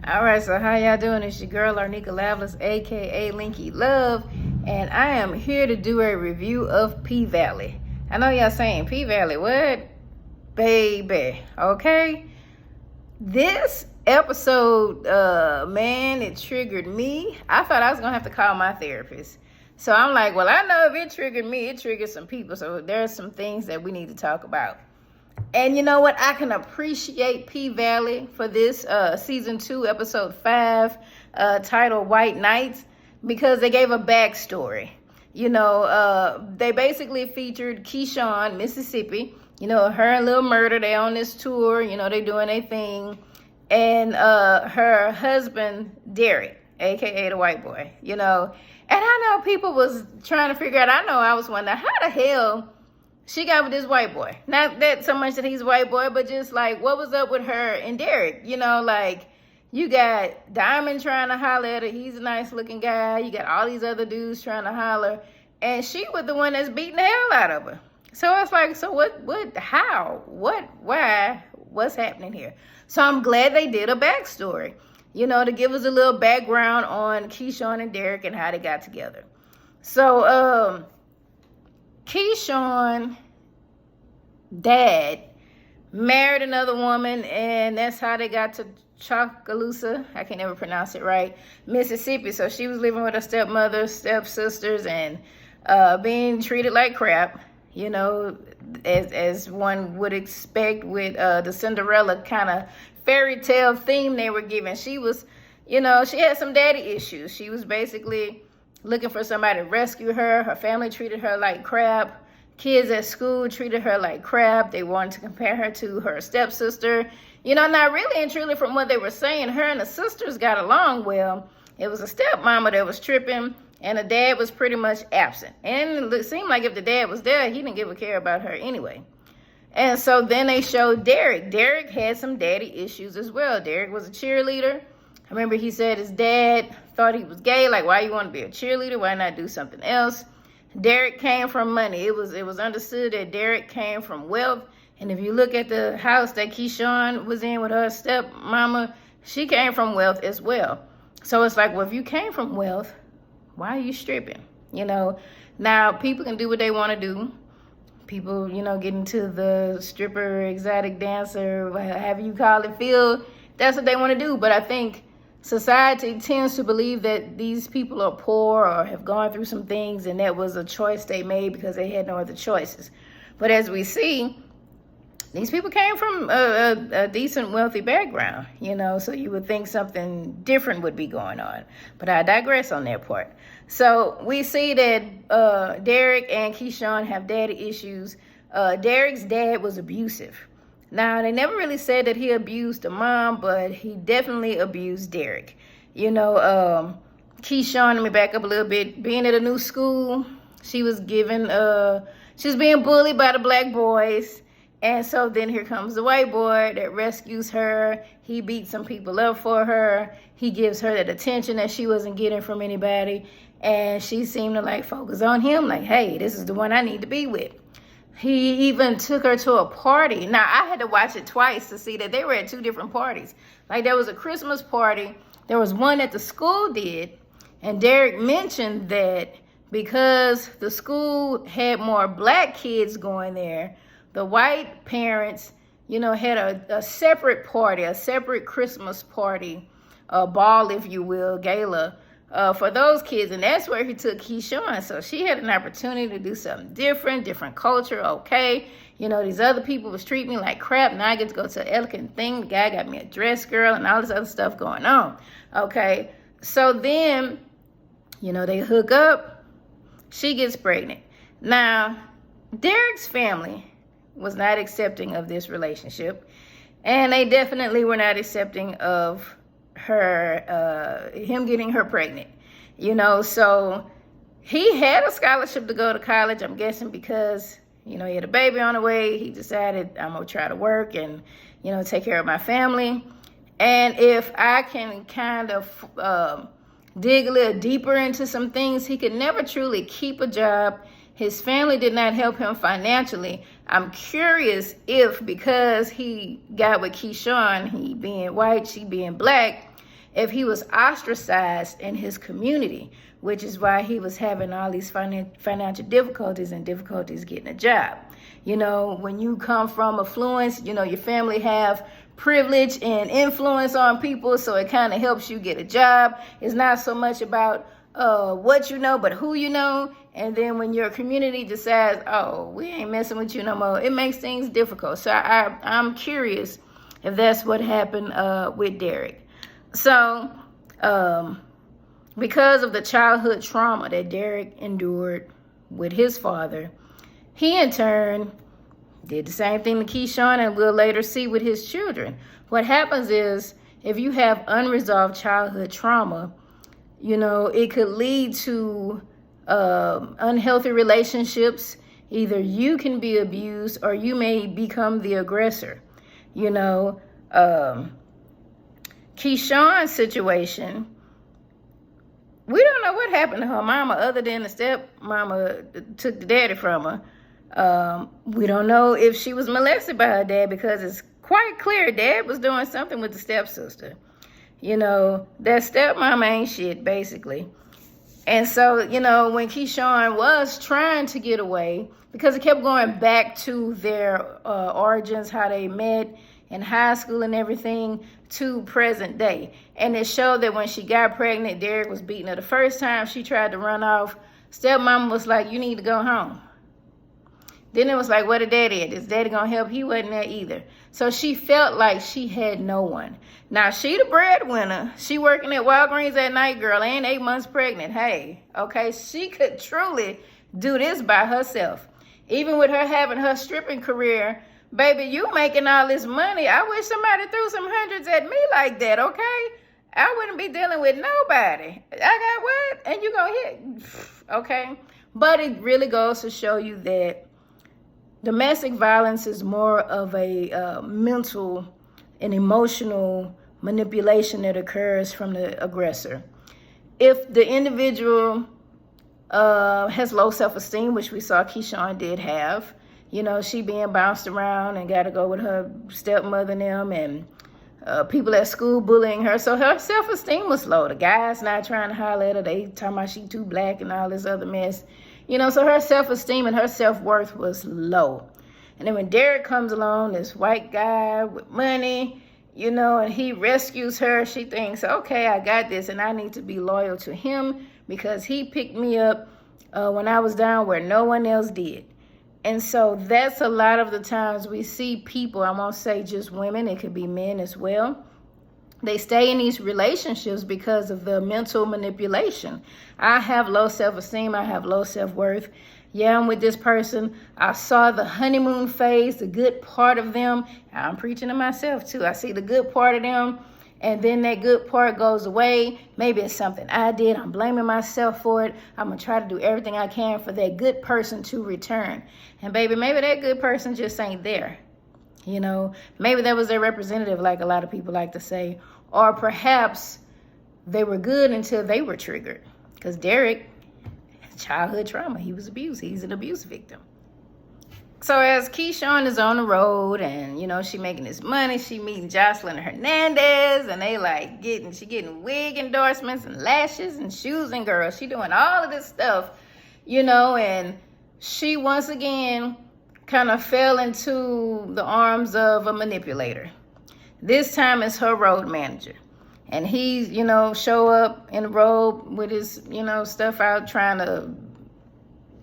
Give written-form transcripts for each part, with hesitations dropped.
All right, so how y'all doing? It's your girl, Arnika Lavlis, aka Linky Love, and I am here to do a review of P-Valley. I know y'all saying, P-Valley, what? Baby, okay? This episode, man, it triggered me. I thought I was going to have to call my therapist. So I'm like, well, I know if it triggered me, it triggered some people. So there's some things that we need to talk about. And you know what? I can appreciate P-Valley for this season 2, episode 5, titled White Nights, because they gave a backstory. You know, they basically featured Keyshawn, Mississippi. You know, her and Lil Murder, they on this tour. You know, they doing their thing. And her husband, Derek, a.k.a. the white boy, you know. And I know people was trying to figure out, I know I was wondering, how the hell she got with this white boy? Not that so much that he's a white boy, but just like, what was up with her and Derek? You know, like, you got Diamond trying to holler at her. He's a nice looking guy. You got all these other dudes trying to holler. And she was the one that's beating the hell out of her. So it's like, so what, how, what, why, what's happening here? So I'm glad they did a backstory, you know, to give us a little background on Keyshawn and Derek and how they got together. So, Keyshawn dad married another woman, and that's how they got to Chockaloosa. I can never pronounce it right, Mississippi. So she was living with her stepmother, stepsisters, and being treated like crap, you know, as one would expect with the Cinderella kind of fairy tale theme they were given. She was, you know, she had some daddy issues. She was basically looking for somebody to rescue her. Her family treated her like crap. Kids at school treated her like crap. They wanted to compare her to her stepsister. You know, not really and truly from what they were saying, her and the sisters got along well. It was a stepmama that was tripping, and the dad was pretty much absent. And it seemed like if the dad was there, he didn't give a care about her anyway. And so then they showed Derek. Derek had some daddy issues as well. Derek was a cheerleader. I remember he said his dad thought he was gay. Like, why you want to be a cheerleader? Why not do something else? Derek came from money. It was understood that Derek came from wealth. And if you look at the house that Keyshawn was in with her stepmama, she came from wealth as well. So it's like, well, if you came from wealth, why are you stripping? You know, now people can do what they want to do. People, you know, get into the stripper, exotic dancer, however you call it, field. That's what they want to do. But I think society tends to believe that these people are poor or have gone through some things, and that was a choice they made because they had no other choices. But as we see, these people came from a decent, wealthy background, you know, so you would think something different would be going on. But I digress on that part. So we see that Derek and Keyshawn have daddy issues. Derek's dad was abusive. Now, they never really said that he abused the mom, but he definitely abused Derek. You know, Keyshawn, let me back up a little bit. Being at a new school, she was being bullied by the black boys. And so then here comes the white boy that rescues her. He beats some people up for her. He gives her that attention that she wasn't getting from anybody. And she seemed to like focus on him, like, hey, this is the one I need to be with. He even took her to a party. Now, I had to watch it twice to see that they were at 2 different parties. Like, there was a Christmas party. There was one that the school did. And Derek mentioned that because the school had more black kids going there, the white parents, you know, had a separate party, a separate Christmas party, a ball, if you will, gala, for those kids. And that's where he took Keyshawn. So she had an opportunity to do something different culture. Okay, you know, these other people was treating me like crap. Now I get to go to an elegant thing. The guy got me a dress girl and all this other stuff going on. Okay, so then, you know, they hook up. She gets pregnant. Now, Derek's family was not accepting of this relationship. And they definitely were not accepting of him getting her pregnant, you know. So he had a scholarship to go to college, I'm guessing because, you know, he had a baby on the way. He decided, I'm gonna try to work and, you know, take care of my family. And if I can kind of dig a little deeper into some things, he could never truly keep a job. His family did not help him financially. I'm curious if because he got with Keyshawn, he being white, she being black, if he was ostracized in his community, which is why he was having all these financial difficulties and difficulties getting a job. You know, when you come from affluence, you know, your family have privilege and influence on people, so it kind of helps you get a job. It's not so much about what you know, but who you know. And then when your community decides, oh, we ain't messing with you no more, it makes things difficult. So I'm curious if that's what happened with Derek. So because of the childhood trauma that Derek endured with his father, he in turn did the same thing to Keyshawn, and we'll later see with his children. What happens is, if you have unresolved childhood trauma, you know, it could lead to unhealthy relationships. Either you can be abused or you may become the aggressor. You know, Keyshawn's situation, we don't know what happened to her mama other than the stepmama took the daddy from her. We don't know if she was molested by her dad, because it's quite clear dad was doing something with the stepsister. You know, that stepmama ain't shit, basically. And so, you know, when Keyshawn was trying to get away, because it kept going back to their origins, how they met in high school and everything, to present day. And it showed that when she got pregnant, Derek was beating her. The first time she tried to run off, stepmama was like, you need to go home. Then it was like, what a daddy at? Is daddy gonna help? He wasn't there either. So she felt like she had no one. Now, she the breadwinner. She working at Walgreens at night, girl, and 8 months pregnant. Hey, okay, she could truly do this by herself. Even with her having her stripping career, baby, you making all this money. I wish somebody threw some hundreds at me like that, okay? I wouldn't be dealing with nobody. I got what? And you gonna hit, okay? But it really goes to show you that domestic violence is more of a mental and emotional manipulation that occurs from the aggressor. If the individual has low self-esteem, which we saw Keyshawn did have, you know, she being bounced around and got to go with her stepmother and them, and people at school bullying her. So her self-esteem was low. The guys not trying to holler at her. They talking about she too black and all this other mess. You know, so her self-esteem and her self-worth was low. And then when Derek comes along, this white guy with money, you know, and he rescues her, she thinks, okay, I got this, and I need to be loyal to him because he picked me up when I was down where no one else did. And so that's a lot of the times we see people, I won't say just women, it could be men as well. They stay in these relationships because of the mental manipulation. I have low self-esteem. I have low self-worth. Yeah, I'm with this person. I saw the honeymoon phase, the good part of them. I'm preaching to myself too. I see the good part of them, and then that good part goes away. Maybe it's something I did. I'm blaming myself for it. I'm going to try to do everything I can for that good person to return. And baby, maybe that good person just ain't there. You know, maybe that was their representative, like a lot of people like to say. Or perhaps they were good until they were triggered. Because Derek, childhood trauma, he was abused. He's an abuse victim. So as Keyshawn is on the road and, you know, she making this money, she meeting Jocelyn Hernandez, and they like she getting wig endorsements and lashes and shoes, and girl, she doing all of this stuff, you know, and she once again kind of fell into the arms of a manipulator. This time it's her road manager. And he's, you know, show up in a robe with his, you know, stuff out trying to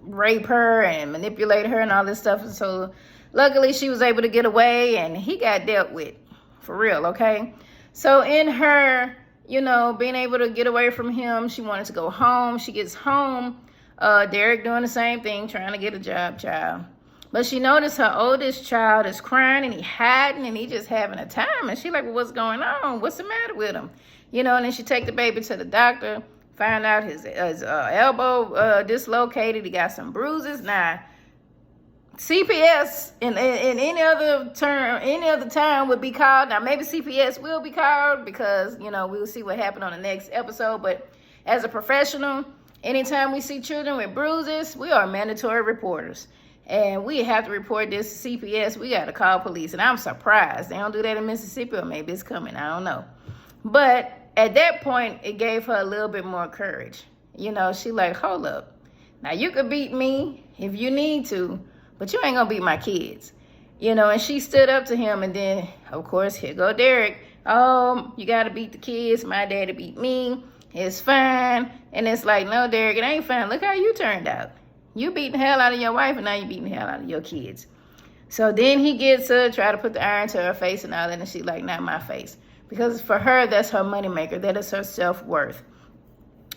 rape her and manipulate her and all this stuff. And so luckily she was able to get away and he got dealt with. For real, okay? So in her, you know, being able to get away from him, she wanted to go home. She gets home. Derek doing the same thing, trying to get a job, child. But she noticed her oldest child is crying and he hiding and he just having a time. And she like, well, what's going on? What's the matter with him? You know, and then she take the baby to the doctor, find out his elbow dislocated. He got some bruises. Now, CPS in any other time would be called. Now, maybe CPS will be called because, you know, we'll see what happened on the next episode. But as a professional, anytime we see children with bruises, we are mandatory reporters. And we have to report this to CPS. We got to call police. And I'm surprised they don't do that in Mississippi, or maybe it's coming. I don't know. But at that point, it gave her a little bit more courage. She like, hold up. Now, you could beat me if you need to, but you ain't going to beat my kids. And she stood up to him. And then, of course, here go Derek. Oh, you got to beat the kids. My daddy beat me. It's fine. And it's like, no, Derek, it ain't fine. Look how you turned out. You beating the hell out of your wife, and now you beating the hell out of your kids. So then he gets her, try to put the iron to her face and all that, and she like, not my face. Because for her, that's her moneymaker. That is her self-worth.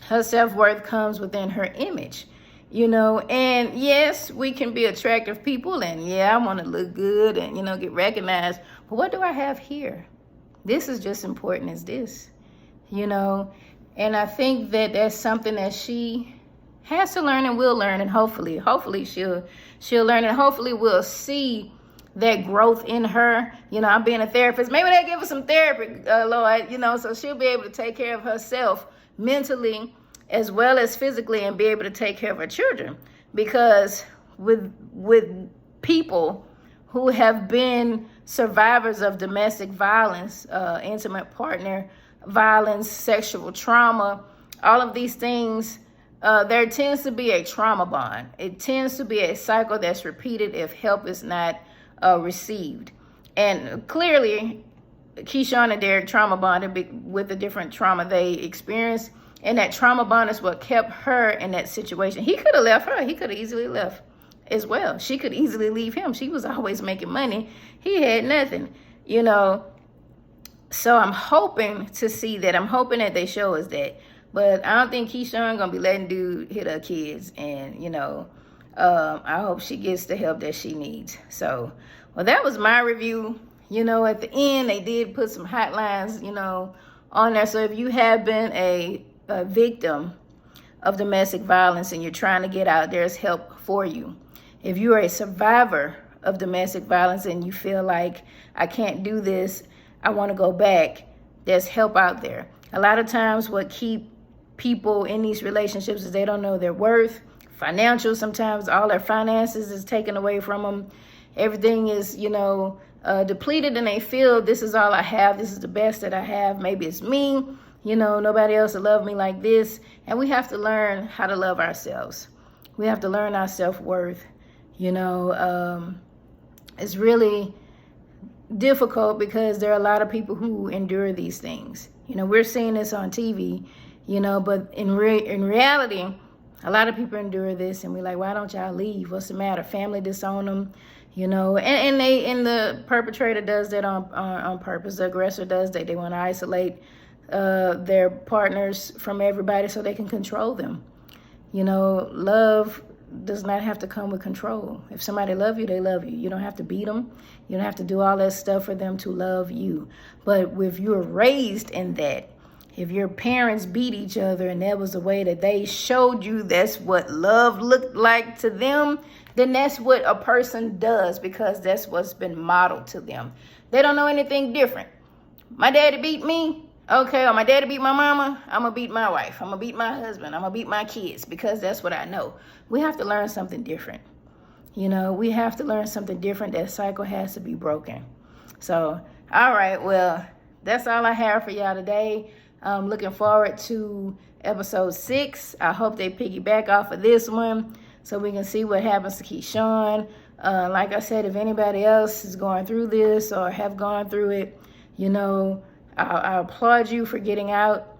Her self-worth comes within her image, And yes, we can be attractive people, and yeah, I want to look good and, get recognized. But what do I have here? This is just important as this, And I think that that's something that she has to learn and will learn, and hopefully she'll learn, and hopefully we'll see that growth in her. I'm being a therapist. Maybe they give her some therapy, Lord, so she'll be able to take care of herself mentally as well as physically, and be able to take care of her children. Because with people who have been survivors of domestic violence, intimate partner violence, sexual trauma, all of these things, there tends to be a trauma bond. It tends to be a cycle that's repeated if help is not received. And clearly, Keyshawn and Derek trauma bonded with the different trauma they experienced. And that trauma bond is what kept her in that situation. He could have left her. He could have easily left as well. She could easily leave him. She was always making money. He had nothing, So I'm hoping to see that. I'm hoping that they show us that. But I don't think Keyshawn gonna be letting dude hit her kids. And, I hope she gets the help that she needs. So, well, that was my review. At the end, they did put some hotlines, on there. So if you have been a victim of domestic violence and you're trying to get out, there's help for you. If you're a survivor of domestic violence and you feel like, I can't do this, I want to go back, there's help out there. A lot of times what keep people in these relationships is they don't know their worth. Financial, sometimes all their finances is taken away from them. Everything is, depleted, and they feel, this is all I have. This is the best that I have. Maybe it's me. Nobody else will love me like this. And we have to learn how to love ourselves. We have to learn our self-worth. It's really difficult because there are a lot of people who endure these things. We're seeing this on TV, but in reality, a lot of people endure this, and we're like, why don't y'all leave? What's the matter? Family disown them, and the perpetrator does that on purpose. The aggressor does that. They want to isolate their partners from everybody so they can control them. Love does not have to come with control. If somebody loves you, they love you. You don't have to beat them. You don't have to do all that stuff for them to love you. But if you're raised in that, if your parents beat each other and that was the way that they showed you that's what love looked like to them, then that's what a person does, because that's what's been modeled to them. They don't know anything different. My daddy beat me. Okay, or my daddy beat my mama, I'm going to beat my wife. I'm going to beat my husband. I'm going to beat my kids, because that's what I know. We have to learn something different. We have to learn something different. That cycle has to be broken. So, all right, well, that's all I have for y'all today. I'm looking forward to episode 6. I hope they piggyback off of this one so we can see what happens to Keyshawn. Like I said, if anybody else is going through this or have gone through it, I applaud you for getting out.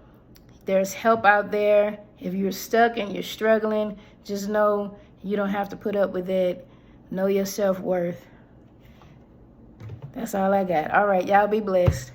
There's help out there. If you're stuck and you're struggling, just know you don't have to put up with it. Know your self-worth. That's all I got. All right, y'all be blessed.